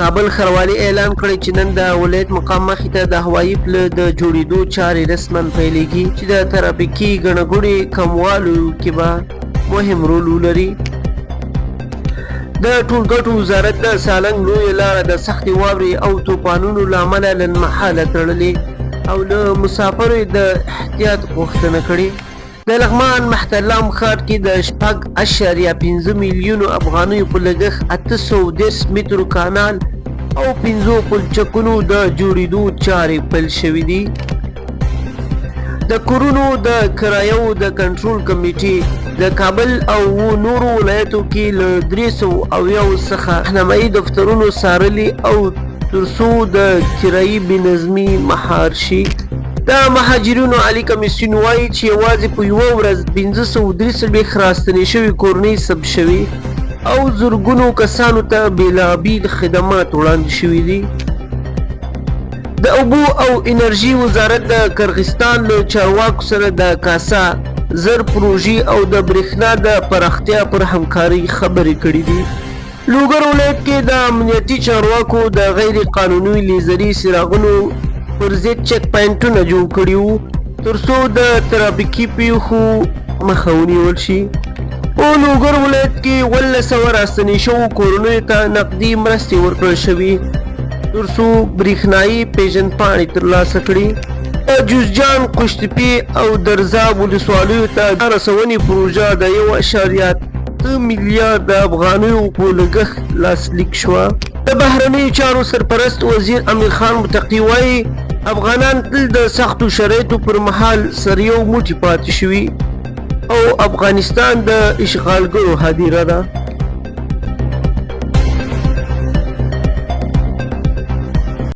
کابل ښاروالي اعلان کړی چې نن د ولایت مقام مخې ته د هوایي پله د جوړېدو چارې رسما پیلېږي چې د ترافیکي ګڼه ګوڼې کموالو کې به مهم رول ولري. د ټولګټو وزارت د سالنګ لویه لاره د سختې واورې او طوفانونو له امله لنډمهاله تړلې او له مسافرو د احتیاط غوښتنه کړې. د لغمان محتلام ښار کې د 6.5 میلیونو افغانیو په لګښت 810 مترو کانال او 5 پلچکونو د جوړېدو چارې پیل شوې دي. د کورونو د کرایو د کنټرول کمیټې د کابل او نورو ولایتو کې له 300 څخه راهنمایي دفترونو څارلي او ترڅو د کرایي بېنظمي مهار شي. د مهاجرینو عالي کمیسیون وایي چې یوازې په یوه ورځ 543 راستنې شوي کورنۍ ثبت شوي او زرګونو کسانو ته بېلابېل خدمات وړاندې شوي دي. د اوبو او انرژي وزارت د کرغستان له چارواکو سره د کاسا زر پروژې او د برېښنا د پراختیا پر همکارۍ خبرې کړې دي. لوګر ولایت کې د امنیتي چارواکو د غیر قانوني لیزري څراغونو پر ضد چک پاینټونه جوړ کړي وو ترڅو د ترافیکي پیښو مخه ونیول شي. په لوګر ولایت کې 1800 راستنې شوو کورنیو ته نقدي مرستې ورکړل شوي ترڅو برېښنایي پیژندپاڼې ترلاسه کړي. جوزجان، قوشتېپې او درزا ولسوالیو ته د رسونې پروژه د 1.8 میلیارد افغانیو په لګښت لاسلیک شوه. د بهرنیو چارو سرپرست وزیر امیر خان متقي وایي افغانان تل د سختو شرایطو پر مهال سره یو موټی پاتې شوي او افغانستان د اشغالګرو هدیره ده.